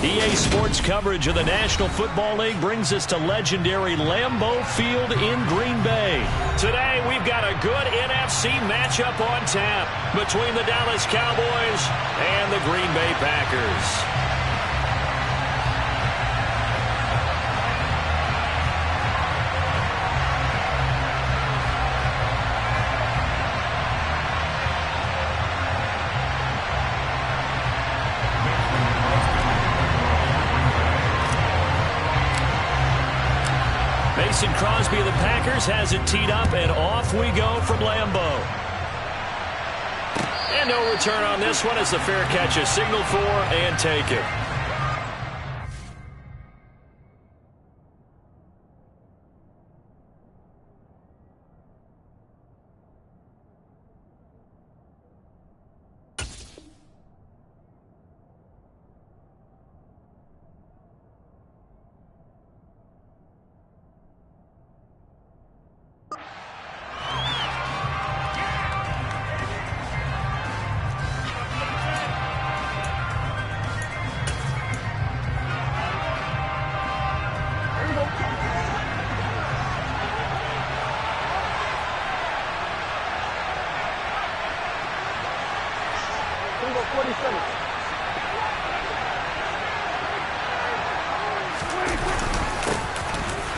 EA Sports coverage of the National Football League brings us to legendary Lambeau Field in Green Bay. Today, we've got a good NFC matchup on tap between the Dallas Cowboys and the Green Bay Packers. Mason Crosby of the Packers has it teed up, and off we go from Lambeau. And no return on this one as the fair catch is signaled for and taken.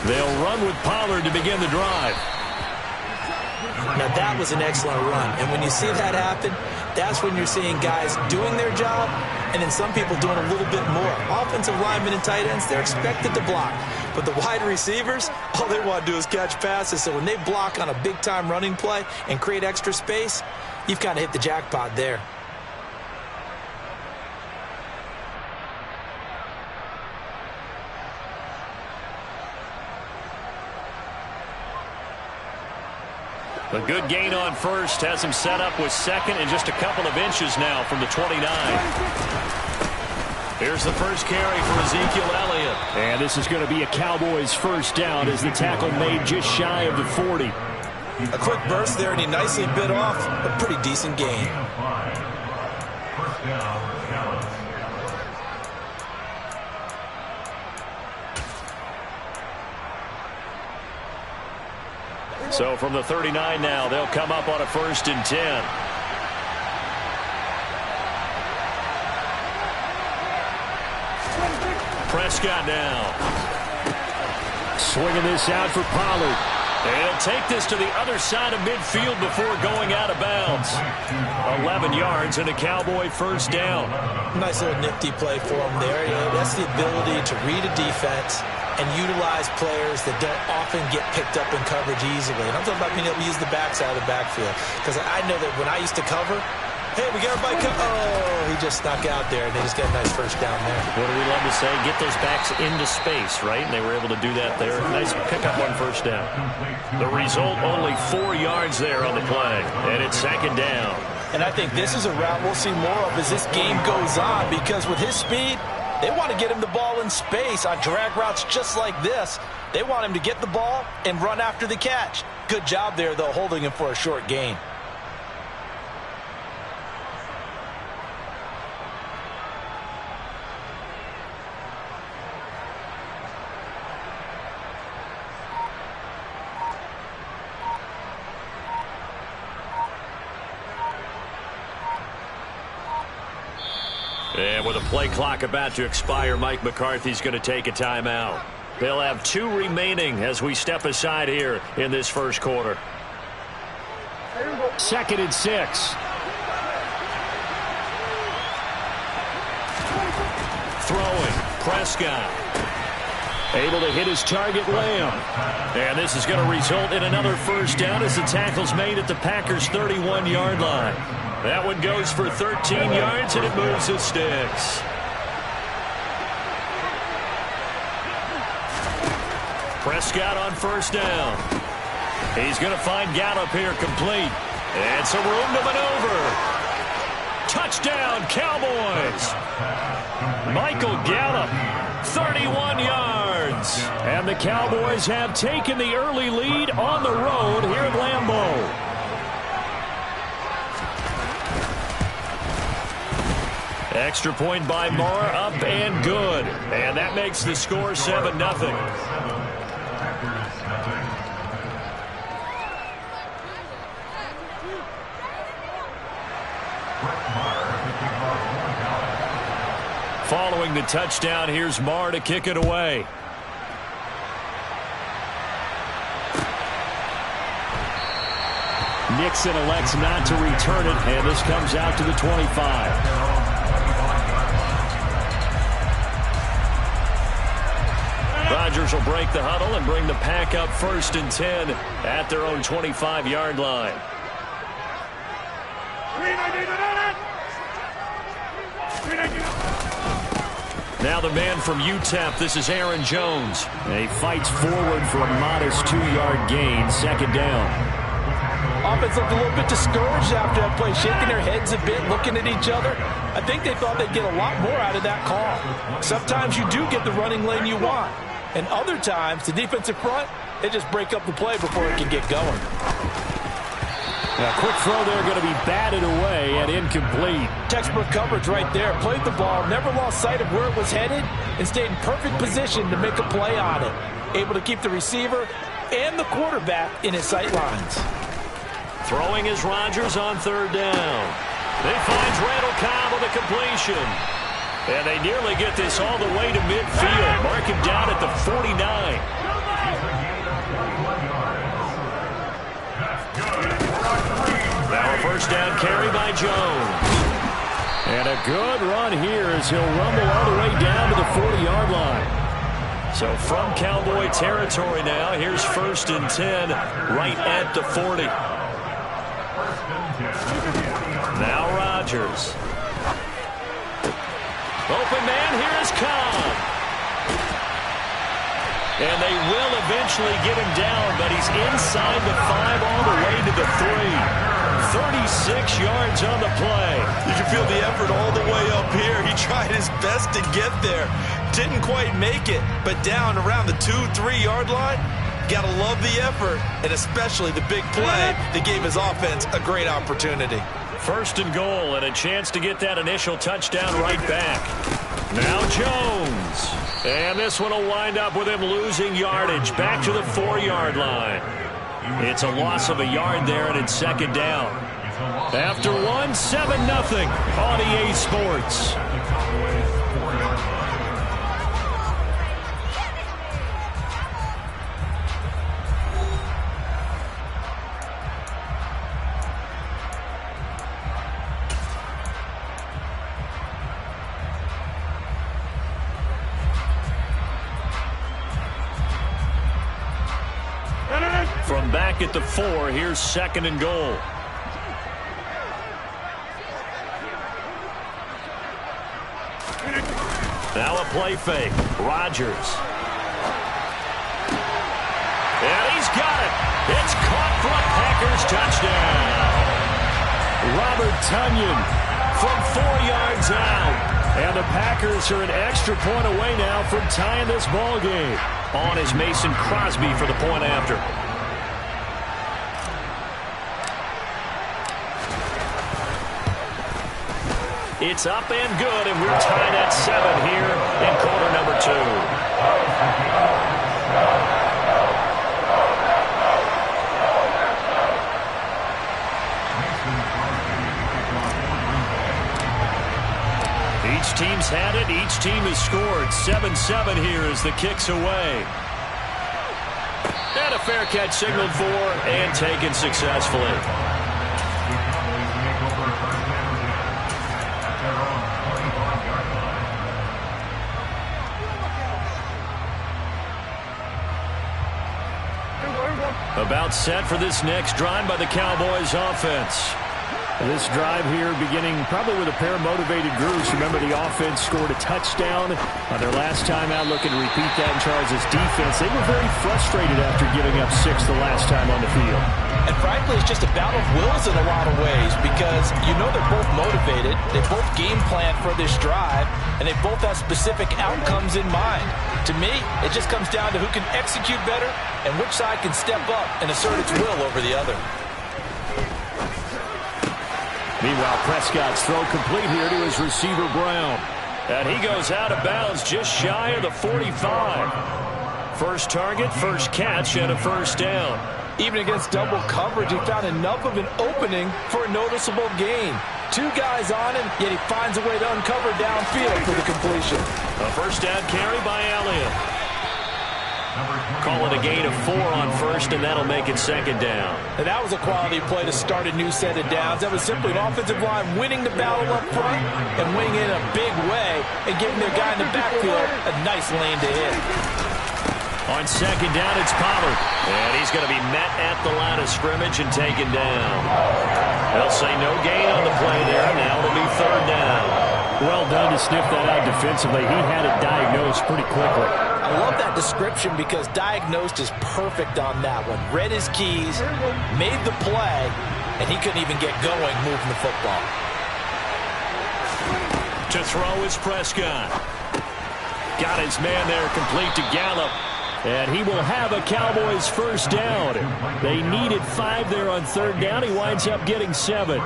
They'll run with Pollard to begin the drive. Now that was an excellent run, and when you see that happen, that's when you're seeing guys doing their job and then some people doing a little bit more. Offensive linemen and tight ends, they're expected to block, but the wide receivers, all they want to do is catch passes. So when they block on a big-time running play and create extra space, you've kind of hit the jackpot there. A good gain on first has him set up with second and just a couple of inches now from the 29. Here's the first carry for Ezekiel Elliott. And this is going to be a Cowboys first down as the tackle made just shy of the 40. A quick burst there, and he nicely bit off a pretty decent gain. So from the 39 now, they'll come up on a 1st and 10. Prescott now. Swinging this out for Pollard. He'll take this to the other side of midfield before going out of bounds. 11 yards and a Cowboy first down. Nice little nifty play for him there. That's the ability to read a defense and utilize players that don't often get picked up in coverage easily. And I'm talking about being able to use the backside of the backfield. Because I know that when I used to cover, hey, we got everybody cover. Oh, he just snuck out there, and they just got a nice first down there. What do we love to say? Get those backs into space, right? And they were able to do that there. Nice pickup on first down. The result, only 4 yards there on the play. And it's 2nd down. And I think this is a route we'll see more of as this game goes on, because with his speed, they want to get him the ball in space on drag routes just like this. They want him to get the ball and run after the catch. Good job there, though, holding him for a short gain. And with a play clock about to expire, Mike McCarthy's going to take a timeout. They'll have 2 remaining as we step aside here in this first quarter. 2nd and 6. Throwing, Prescott. Able to hit his target, Lamb. And this is going to result in another first down as the tackle's made at the Packers' 31-yard line. That one goes for 13 yards, and it moves his sticks. Prescott on first down. He's going to find Gallup here complete. And some room to maneuver. Touchdown, Cowboys. Michael Gallup, 31 yards. And the Cowboys have taken the early lead on the road here at Lambeau. Extra point by Marr, up and good. And that makes the score 7-0. Following the touchdown, here's Marr to kick it away. Nixon elects not to return it, and this comes out to the 25. Rodgers will break the huddle and bring the Pack up 1st and 10 at their own 25-yard line. Now the man from UTEP, this is Aaron Jones. And he fights forward for a modest 2-yard gain, 2nd down. Offense looked a little bit discouraged after that play, shaking their heads a bit, looking at each other. I think they thought they'd get a lot more out of that call. Sometimes you do get the running lane you want. And other times, the defensive front, they just break up the play before it can get going. A quick throw there going to be batted away and incomplete. Textbook coverage right there. Played the ball, never lost sight of where it was headed, and stayed in perfect position to make a play on it. Able to keep the receiver and the quarterback in his sight lines. Throwing is Rodgers on 3rd down. He finds Randall Cobb with a completion. And they nearly get this all the way to midfield. Mark him down at the 49. Now a 1st down carry by Jones. And a good run here as he'll rumble all the way down to the 40-yard line. So from Cowboy territory now, here's 1st and 10 right at the 40. Now Rodgers. Open man, here is Cobb. And they will eventually get him down, but he's inside the 5 all the way to the 3. 36 yards on the play. You can feel the effort all the way up here. He tried his best to get there. Didn't quite make it, but down around the 2-3 yard line, gotta love the effort, and especially the big play that gave his offense a great opportunity. 1st and goal, and a chance to get that initial touchdown right back. Now Jones. And this one will wind up with him losing yardage back to the 4-yard line. It's a loss of a yard there, and it's 2nd down. After 7-0 on EA Sports. From back at the 4, here's 2nd and goal. Now a play fake. Rodgers. And he's got it. It's caught for a Packers touchdown. Robert Tonyan from 4 yards out. And the Packers are an extra point away now from tying this ball game. On is Mason Crosby for the point after. It's up and good, and we're tied at 7 here in quarter number 2. Each team's had it. Each team has scored. 7-7 here as the kick's away. And a fair catch signaled for and taken successfully. About set for this next drive by the Cowboys offense. This drive here beginning probably with a pair of motivated groups. Remember, the offense scored a touchdown on their last time out, looking to repeat that in Charles' defense. They were very frustrated after giving up 6 the last time on the field. And frankly, it's just a battle of wills in a lot of ways because you know they're both motivated. They both game plan for this drive, and they both have specific outcomes in mind. To me, it just comes down to who can execute better and which side can step up and assert its will over the other. Meanwhile, Prescott's throw complete here to his receiver, Brown. And he goes out of bounds just shy of the 45. First target, first catch, and a first down. Even against double coverage, he found enough of an opening for a noticeable gain. Two guys on him, yet he finds a way to uncover downfield for the completion. A first down carry by Elliott. Call it a gain of 4 on first, and that'll make it second down. And that was a quality play to start a new set of downs. That was simply an offensive line winning the battle up front and winning in a big way and giving their guy in the backfield a nice lane to hit. On second down, it's Pollard. And he's going to be met at the line of scrimmage and taken down. They'll say no gain on the play there. Now it'll be third down. Well done to sniff that out defensively. He had it diagnosed pretty quickly. I love that description because diagnosed is perfect on that one. Read his keys, made the play, and he couldn't even get going moving the football. To throw is Prescott. Got his man there complete to Gallup. And he will have a Cowboys first down. They needed 5 there on third down. He winds up getting 7.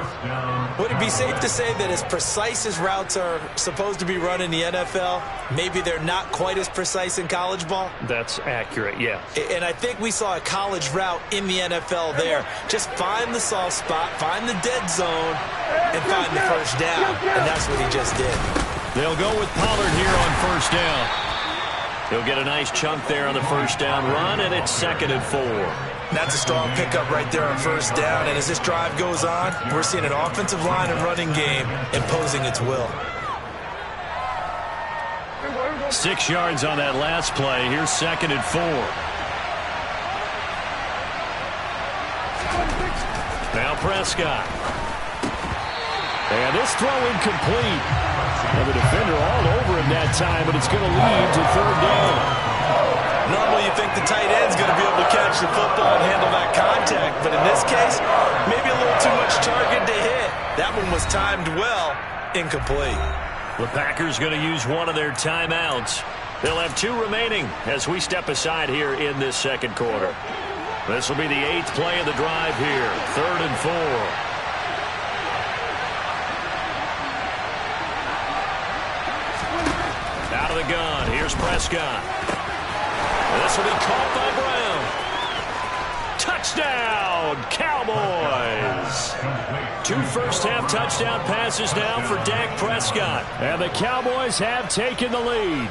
Would it be safe to say that as precise as routes are supposed to be run in the NFL, maybe they're not quite as precise in college ball? That's accurate, yeah. And I think we saw a college route in the NFL there. Just find the soft spot, find the dead zone, and find the first down. And that's what he just did. They'll go with Pollard here on first down. He'll get a nice chunk there on the first down run, and it's 2nd and 4. That's a strong pickup right there on first down. And as this drive goes on, we're seeing an offensive line and running game imposing its will. 6 yards on that last play. Here's 2nd and 4. Now Prescott. And this throw incomplete. And the defender all over him that time, but it's going to lead to third down. Normally you think the tight end's going to be able to catch the football and handle that contact, but in this case, maybe a little too much target to hit. That one was timed well, incomplete. The Packers going to use one of their timeouts. They'll have 2 remaining as we step aside here in this second quarter. This will be the 8th play of the drive here, 3rd and 4. Out of the gun, here's Prescott. This will be caught by Brown. Touchdown, Cowboys! 2 first-half touchdown passes now for Dak Prescott. And the Cowboys have taken the lead.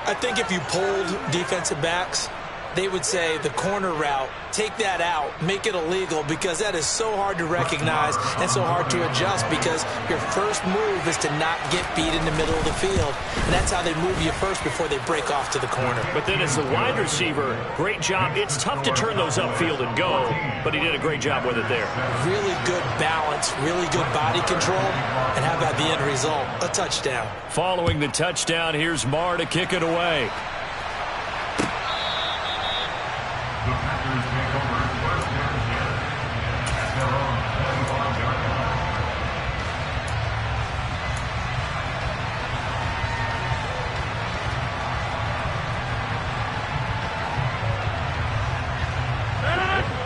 I think if you polled defensive backs, they would say the corner route, take that out, make it illegal, because that is so hard to recognize and so hard to adjust because your first move is to not get beat in the middle of the field. And that's how they move you first before they break off to the corner. But then as the wide receiver, great job. It's tough to turn those upfield and go, but he did a great job with it there. Really good balance, really good body control, and how about the end result? A touchdown. Following the touchdown, here's Marr to kick it away.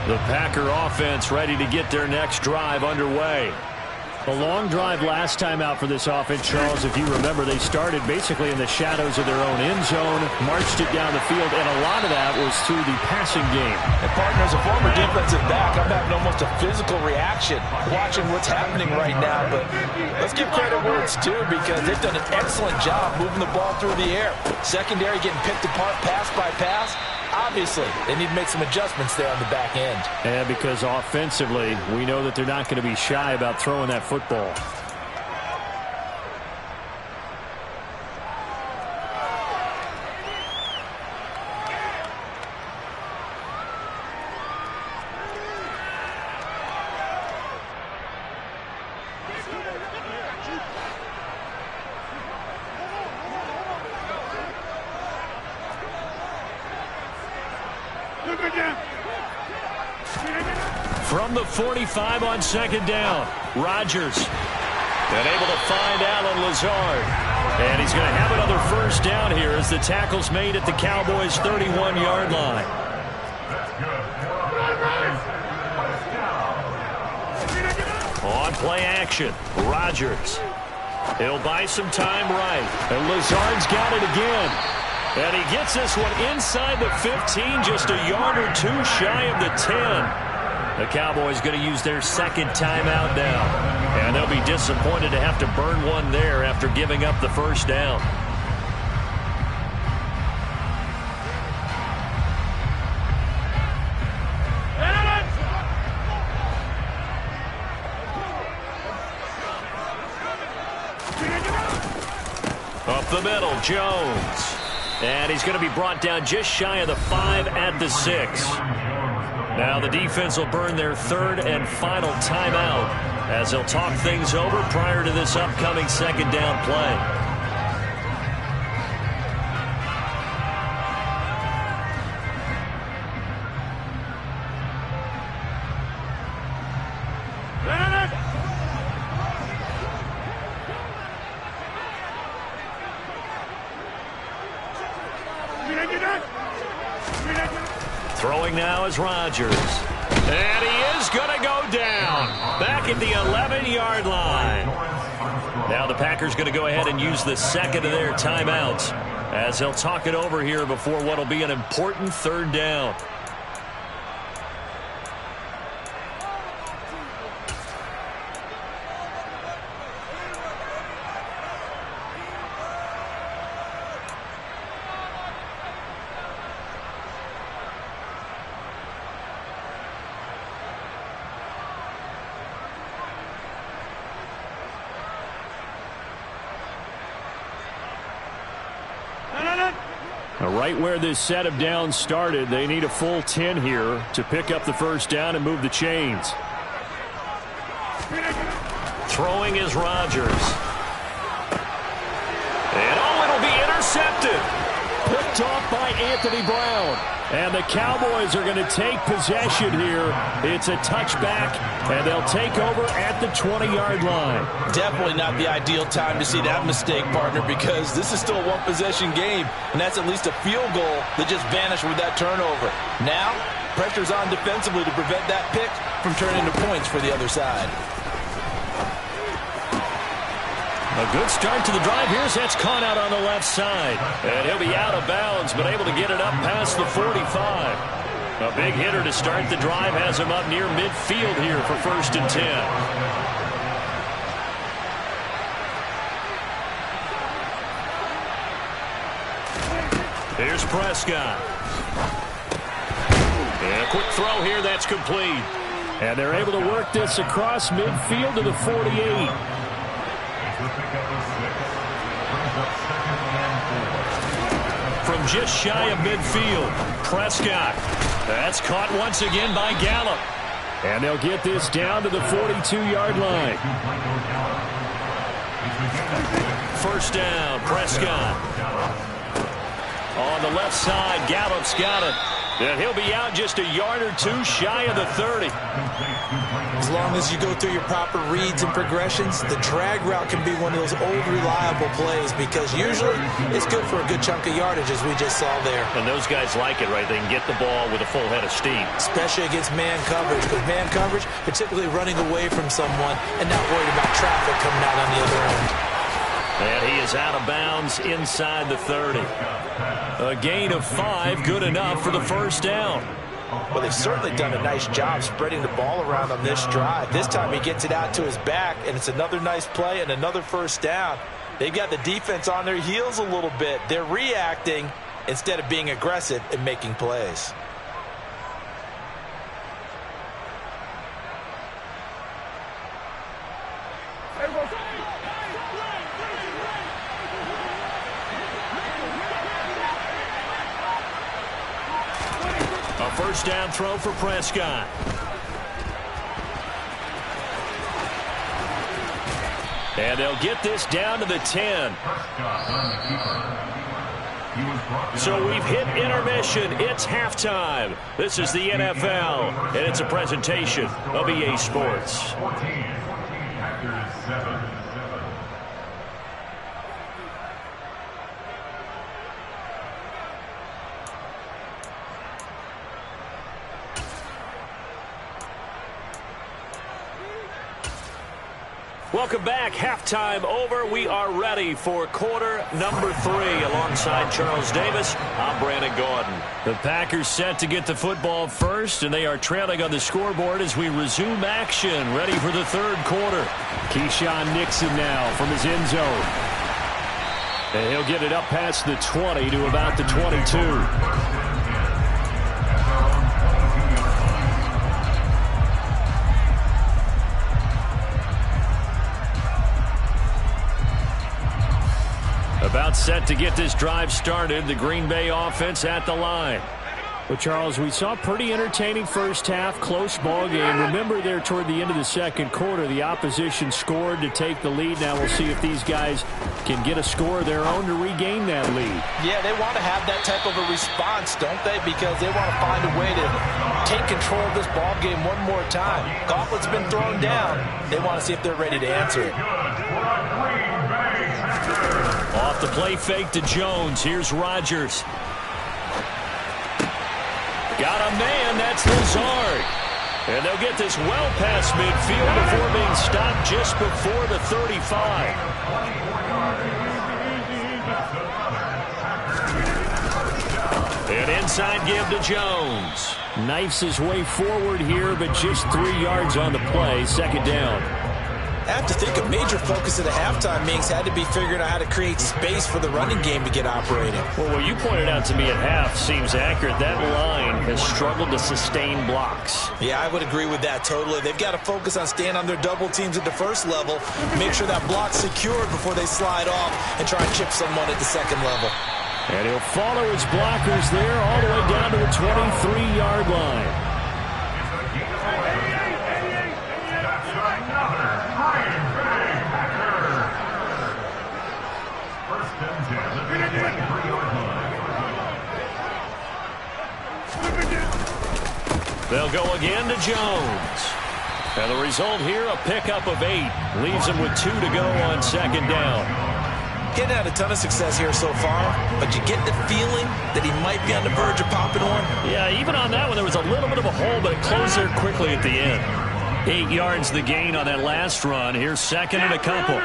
The Packer offense ready to get their next drive underway. A long drive last time out for this offense, Charles. If you remember, they started basically in the shadows of their own end zone, marched it down the field, and a lot of that was through the passing game. And partner, as a former defensive back, I'm having almost a physical reaction watching what's happening right now. But let's give credit where it's due because they've done an excellent job moving the ball through the air. Secondary getting picked apart pass by pass. Obviously, they need to make some adjustments there on the back end. And because offensively, we know that they're not going to be shy about throwing that football. From the 45 on second down, Rodgers. And able to find Allen Lazard. And he's going to have another first down here as the tackle's made at the Cowboys' 31-yard line. On play action, Rodgers. He'll buy some time right. And Lazard's got it again. And he gets this one inside the 15, just a yard or two shy of the 10. The Cowboys going to use their second timeout now. And they'll be disappointed to have to burn one there after giving up the first down. Up the middle, Jones. And he's going to be brought down just shy of the 5 at the 6. Now the defense will burn their third and final timeout as they'll talk things over prior to this upcoming second down play. Throwing now is Rodgers. And he is going to go down. Back at the 11-yard line. Now the Packers going to go ahead and use the second of their timeouts as they'll talk it over here before what will be an important third down. Right where this set of downs started, they need a full 10 here to pick up the first down and move the chains. Throwing is Rodgers. And it'll be intercepted. Picked off by Anthony Brown. And the Cowboys are going to take possession here. It's a touchback, and they'll take over at the 20-yard line. Definitely not the ideal time to see that mistake, partner, because this is still a one-possession game, and that's at least a field goal that just vanished with that turnover. Now, pressure's on defensively to prevent that pick from turning into points for the other side. A good start to the drive. Here's that's caught out on the left side. And he'll be out of bounds, but able to get it up past the 45. A big hitter to start the drive has him up near midfield here for 1st and 10. Here's Prescott. And a quick throw here. That's complete. And they're able to work this across midfield to the 48. From just shy of midfield, Prescott. That's caught once again by Gallup. And they'll get this down to the 42-yard line. First down, Prescott. On the left side, Gallup's got it. And he'll be out just a yard or two shy of the 30. As long as you go through your proper reads and progressions, the drag route can be one of those old reliable plays because usually it's good for a good chunk of yardage as we just saw there. And those guys like it, right? They can get the ball with a full head of steam. Especially against man coverage, because man coverage, particularly running away from someone and not worried about traffic coming out on the other end. And he is out of bounds inside the 30. A gain of 5, good enough for the first down. Well, they've certainly done a nice job spreading the ball around on this drive. This time he gets it out to his back, and it's another nice play and another first down. They've got the defense on their heels a little bit. They're reacting instead of being aggressive and making plays. First down throw for Prescott. And they'll get this down to the 10. So we've hit intermission. It's halftime. This is the NFL, and it's a presentation of EA Sports. Welcome back. Halftime over. We are ready for quarter number 3. Alongside Charles Davis, I'm Brandon Gordon. The Packers set to get the football first, and they are trailing on the scoreboard as we resume action. Ready for the third quarter. Keyshawn Nixon now from his end zone. And he'll get it up past the 20 to about the 22. About set to get this drive started. The Green Bay offense at the line. Well, Charles, we saw a pretty entertaining first half, close ball game. Remember there toward the end of the second quarter, the opposition scored to take the lead. Now we'll see if these guys can get a score of their own to regain that lead. Yeah, they want to have that type of a response, don't they? Because they want to find a way to take control of this ball game one more time. Gauntlet's been thrown down. They want to see if they're ready to answer it. Off the play fake to Jones. Here's Rodgers. Got a man. That's Lazard. And they'll get this well past midfield before being stopped just before the 35. An inside give to Jones. Knifes his way forward here, but just 3 yards on the play. Second down. I have to think a major focus of the halftime meetings had to be figuring out how to create space for the running game to get operating. Well, what you pointed out to me at half seems accurate. That line has struggled to sustain blocks. Yeah, I would agree with that totally. They've got to focus on staying on their double teams at the first level, make sure that block's secured before they slide off and try and chip someone at the second level. And he'll follow his blockers there all the way down to the 23-yard line. They'll go again to Jones. And the result here, a pickup of 8. Leaves him with 2 to go on second down. Getting had a ton of success here so far, but you get the feeling that he might be on the verge of popping one. Yeah, even on that one, there was a little bit of a hole, but it closed there quickly at the end. 8 yards the gain on that last run. Here's second and a couple.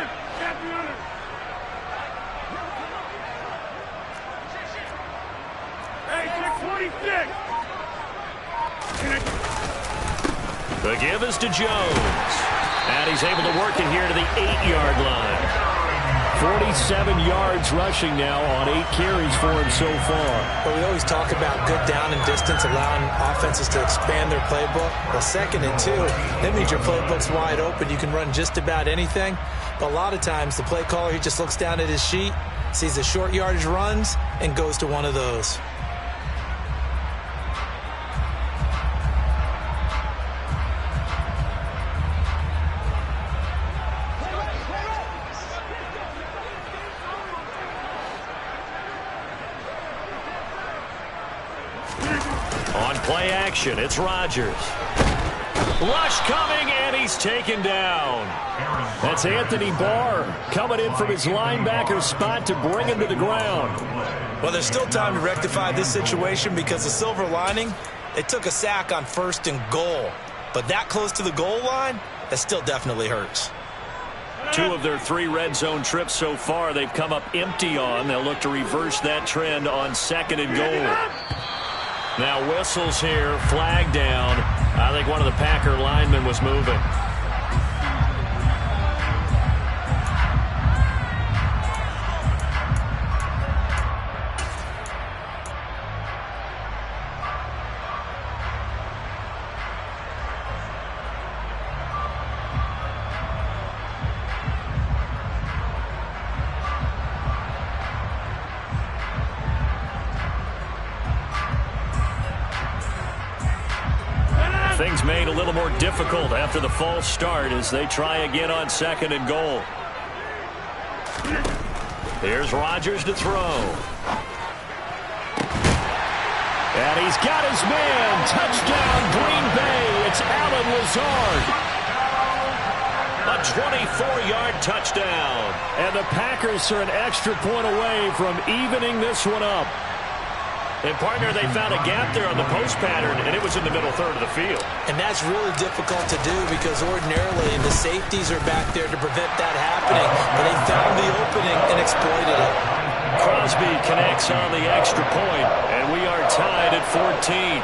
The give is to Jones. And he's able to work it here to the 8-yard line. 47 yards rushing now on 8 carries for him so far. But we always talk about good down and distance, allowing offenses to expand their playbook. Well, 2nd and 2, that means your playbook's wide open. You can run just about anything. But a lot of times, the play caller, he just looks down at his sheet, sees the short yardage runs, and goes to one of those. Play action. It's Rodgers. Rush coming, and he's taken down. That's Anthony Barr coming in from his linebacker spot to bring him to the ground. Well, there's still time to rectify this situation because the silver lining, they took a sack on 1st and goal. But that close to the goal line, that still definitely hurts. 2 of their 3 red zone trips so far, they've come up empty on. They'll look to reverse that trend on 2nd and goal. Now whistles here, flag down. I think one of the Packer linemen was moving. Things made a little more difficult after the false start as they try again on 2nd and goal. Here's Rodgers to throw. And he's got his man. Touchdown, Green Bay. It's Allen Lazard. A 24-yard touchdown. And the Packers are an extra point away from evening this one up. And, partner, they found a gap there on the post pattern, and it was in the middle third of the field. And that's really difficult to do because ordinarily the safeties are back there to prevent that happening. But they found the opening and exploited it. Crosby connects on the extra point, and we are tied at 14.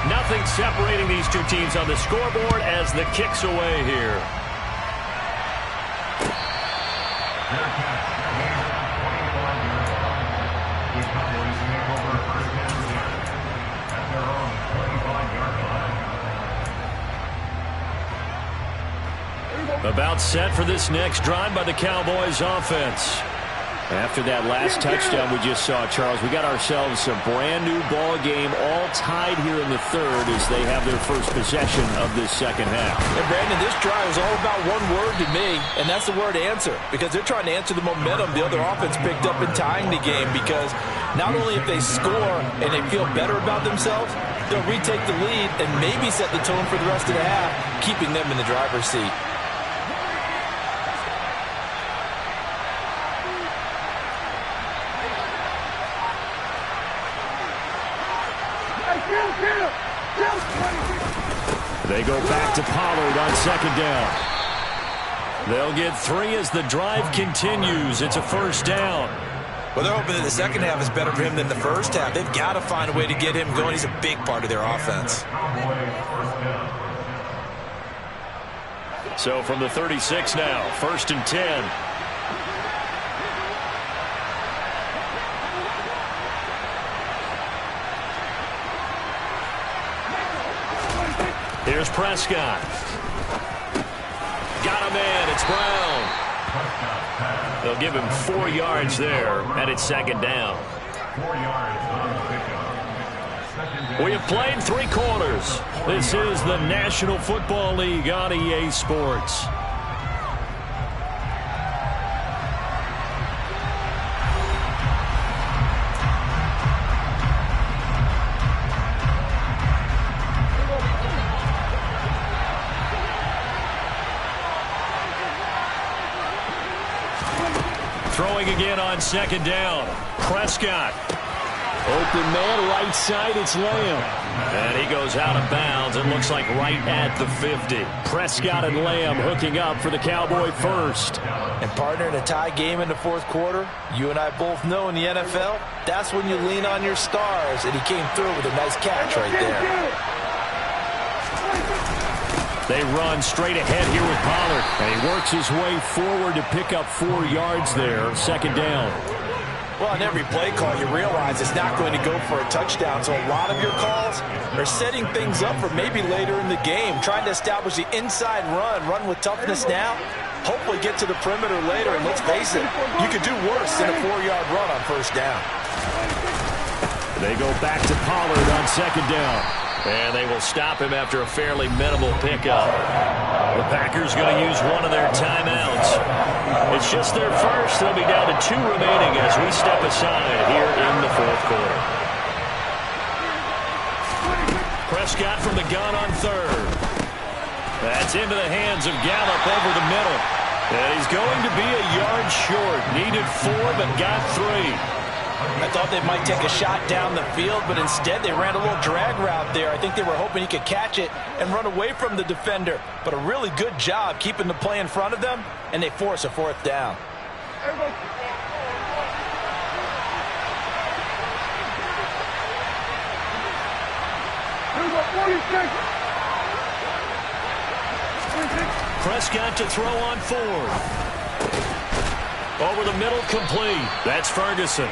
Nothing separating these two teams on the scoreboard as the kick's away here. About set for this next drive by the Cowboys offense. After that last touchdown we just saw, Charles, we got ourselves a brand new ball game, all tied here in the third as they have their first possession of this second half. And Brandon, this drive is all about one word to me, and that's the word answer, because they're trying to answer the momentum the other offense picked up in tying the game, because not only if they score and they feel better about themselves, they'll retake the lead and maybe set the tone for the rest of the half, keeping them in the driver's seat. They go back to Pollard on second down. They'll get 3 as the drive continues. It's a first down. Well, they're hoping that the second half is better for him than the first half. They've got to find a way to get him going. He's a big part of their offense. So from the 36 now, 1st and 10. Here's Prescott. Got a man. It's Brown. They'll give him 4 yards there, and it's second down. 4 yards on the pickup. We have played 3 quarters. This is the National Football League on EA Sports. Throwing again on second down. Prescott. Open man, right side, it's Lamb. And he goes out of bounds. It looks like right at the 50. Prescott and Lamb hooking up for the Cowboy first. And partner, in a tie game in the fourth quarter, you and I both know in the NFL, that's when you lean on your stars. And he came through with a nice catch right there. They run straight ahead here with Pollard. And he works his way forward to pick up 4 yards there. Second down. Well, on every play call, you realize it's not going to go for a touchdown. So a lot of your calls are setting things up for maybe later in the game, trying to establish the inside run with toughness now, hopefully get to the perimeter later. And let's face it, you could do worse than a 4-yard run on first down. They go back to Pollard on second down. And they will stop him after a fairly minimal pickup. The Packers going to use one of their timeouts. It's just their first. They'll be down to 2 remaining as we step aside here in the fourth quarter. Prescott from the gun on third. That's into the hands of Gallup over the middle. And he's going to be a yard short. Needed 4, but got 3. I thought they might take a shot down the field, but instead they ran a little drag route there. I think they were hoping he could catch it and run away from the defender. But a really good job keeping the play in front of them, and they force a fourth down. Prescott to throw on 4th. Over the middle, complete. That's Ferguson.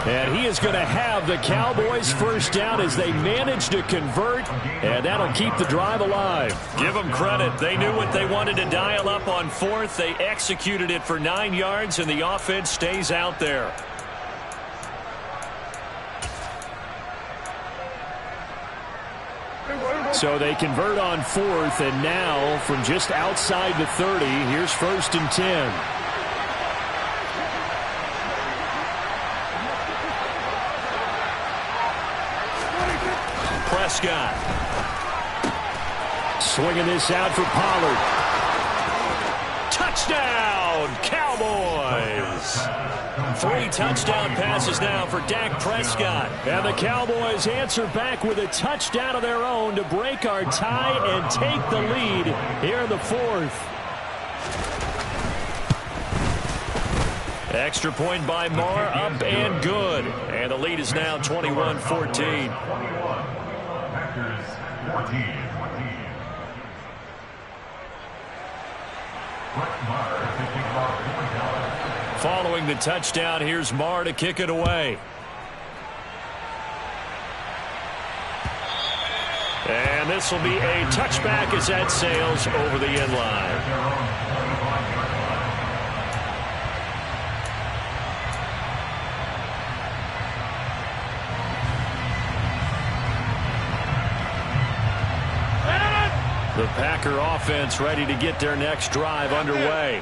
And he is going to have the Cowboys first down as they manage to convert, and that'll keep the drive alive. Give them credit. They knew what they wanted to dial up on 4th. They executed it for 9 yards, and the offense stays out there. So they convert on 4th, and now from just outside the 30, here's 1st and 10. Prescott. Swinging this out for Pollard. Touchdown, Cowboys! 3 touchdown passes now for Dak Prescott. And the Cowboys answer back with a touchdown of their own to break our tie and take the lead here in the 4th. Extra point by Marr, up and good. And the lead is now 21-14. Packers 14. Following the touchdown, here's Marr to kick it away. And this will be a touchback as that sails over the end line. The Packer offense ready to get their next drive underway.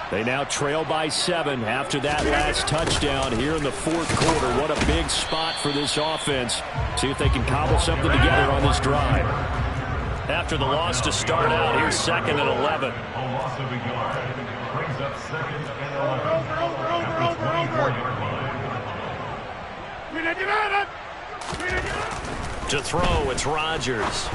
They now trail by 7 after that last touchdown here in the 4th quarter. What a big spot for this offense. See if they can cobble something together on this drive. After the loss to start out, here's 2nd and 11. A loss of a yard brings up 2nd and 11 at the 24-yard line. To throw, it's Rodgers.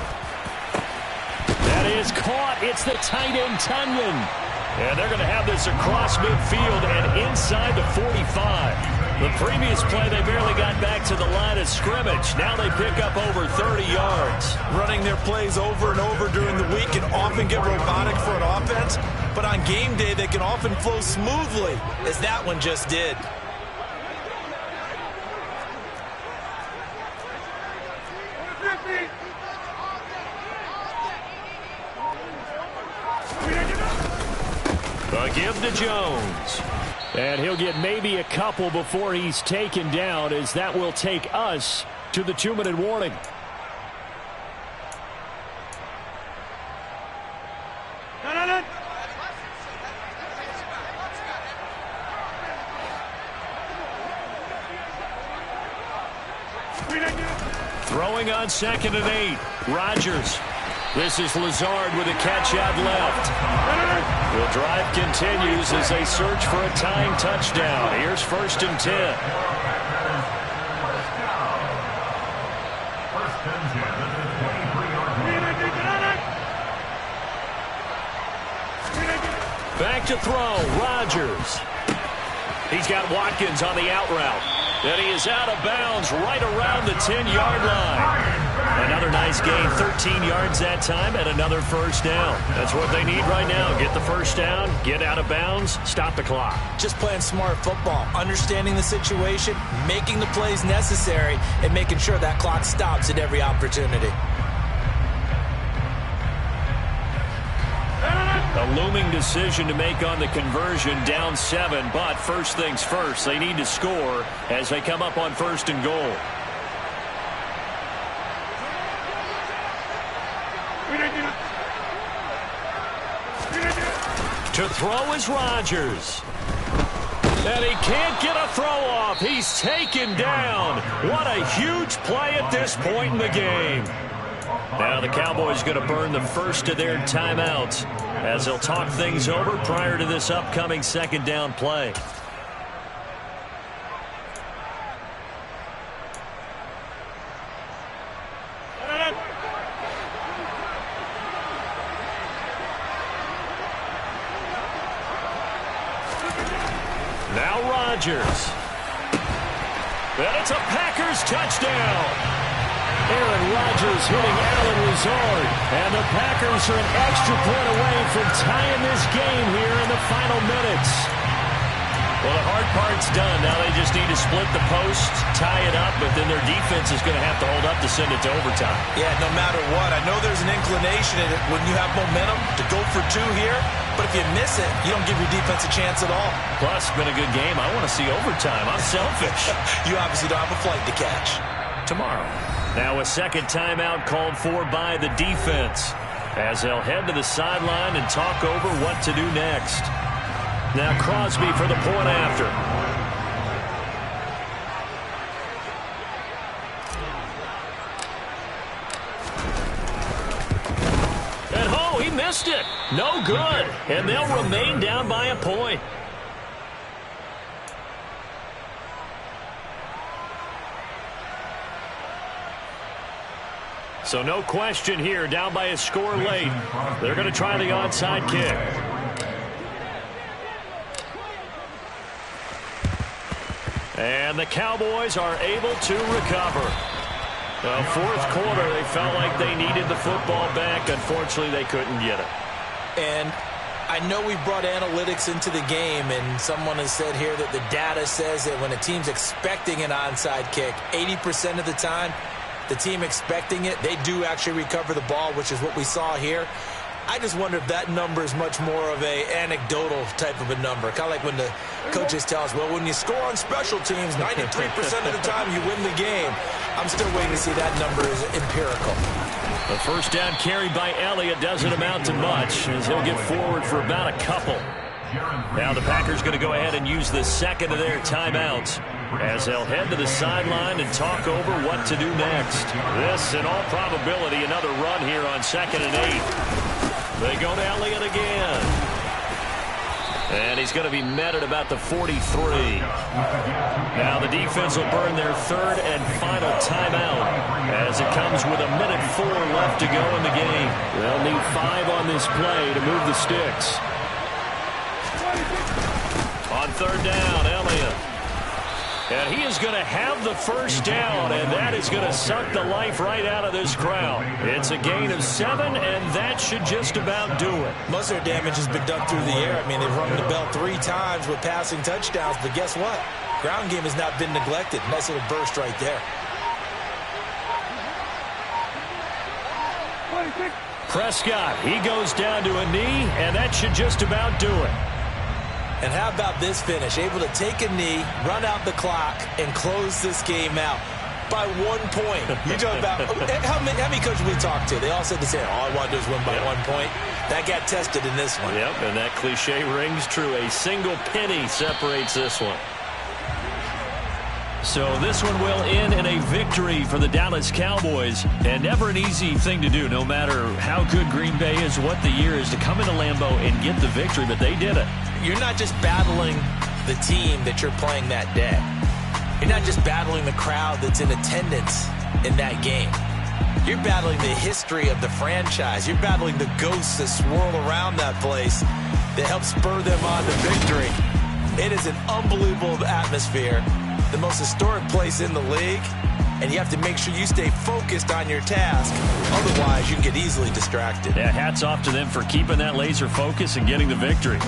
That is caught. It's the tight end, Tunyon. And they're going to have this across midfield and inside the 45. The previous play, they barely got back to the line of scrimmage. Now they pick up over 30 yards. Running their plays over and over during the week can often get robotic for an offense, but on game day, they can often flow smoothly, as that one just did. A give to Jones. And he'll get maybe a couple before he's taken down, as that will take us to the 2-minute warning. Throwing on 2nd and 8. Rodgers. This is Lazard with a catch out left. The drive continues as they search for a tying touchdown. Here's 1st and 10. Back to throw, Rodgers. He's got Watkins on the out route. And he is out of bounds right around the 10-yard line. Another nice gain, 13 yards that time, and another 1st down. That's what they need right now. Get the 1st down, get out of bounds, stop the clock. Just playing smart football, understanding the situation, making the plays necessary, and making sure that clock stops at every opportunity. A looming decision to make on the conversion, down 7, but first things first, they need to score as they come up on 1st and goal. To throw is Rodgers. And he can't get a throw off. He's taken down. What a huge play at this point in the game. Now the Cowboys going to burn the first of their timeouts as they'll talk things over prior to this upcoming 2nd down play. Now Rodgers. And it's a Packers touchdown. Aaron Rodgers hitting Allen Lazard. And the Packers are an extra point away from tying this game here in the final minutes. Well, the hard part's done. Now they just need to split the post, tie it up, but then their defense is going to have to hold up to send it to overtime. Yeah, no matter what. I know there's an inclination in it when you have momentum to go for 2 here, but if you miss it, you don't give your defense a chance at all. Plus, it's been a good game. I want to see overtime. I'm selfish. You obviously don't have a flight to catch. Tomorrow. Now a 2nd timeout called for by the defense as they'll head to the sideline and talk over what to do next. Now Crosby for the point after. missed it. No good. And they'll remain down by a point. So no question here, down by a score late. They're going to try the onside kick. And the Cowboys are able to recover. The fourth quarter, they felt like they needed the football back. Unfortunately, they couldn't get it. And I know we brought analytics into the game, and someone has said here that the data says that when a team's expecting an onside kick, 80% of the time, the team expecting it, they do actually recover the ball, which is what we saw here. I just wonder if that number is much more of a anecdotal type of a number. Kind of like when the coaches tell us, well, when you score on special teams, 93% of the time you win the game. I'm still waiting to see that number is empirical. The first down carry by Elliott doesn't amount to much, as he'll get forward for about a couple. Now the Packers going to go ahead and use the second of their timeouts, as they'll head to the sideline and talk over what to do next. This, in all probability, another run here on 2nd and 8. They go to Elliott again. And he's going to be met at about the 43. Now the defense will burn their third and final timeout, as it comes with 1:04 left to go in the game. They'll need 5 on this play to move the sticks. On third down, Elliott. And he is going to have the first down, and that is going to suck the life right out of this crowd. It's a gain of 7, and that should just about do it. Most of their damage has been done through the air. I mean, they've rung the bell 3 times with passing touchdowns, but guess what? Ground game has not been neglected. Nice little burst right there. Prescott, he goes down to a knee, and that should just about do it. And how about this finish? Able to take a knee, run out the clock, and close this game out by 1 point. You talk about how many coaches we talked to? They all said the same. All I want to do is win by 1 point. That got tested in this one. Yep, and that cliche rings true. A single penny separates this one. So this one will end in a victory for the Dallas Cowboys. And never an easy thing to do, no matter how good Green Bay is, what the year is, to come into Lambeau and get the victory. But they did it. You're not just battling the team that you're playing that day. You're not just battling the crowd that's in attendance in that game. You're battling the history of the franchise. You're battling the ghosts that swirl around that place that help spur them on to victory. It is an unbelievable atmosphere, the most historic place in the league, and you have to make sure you stay focused on your task. Otherwise, you can get easily distracted. Yeah, hats off to them for keeping that laser focus and getting the victory.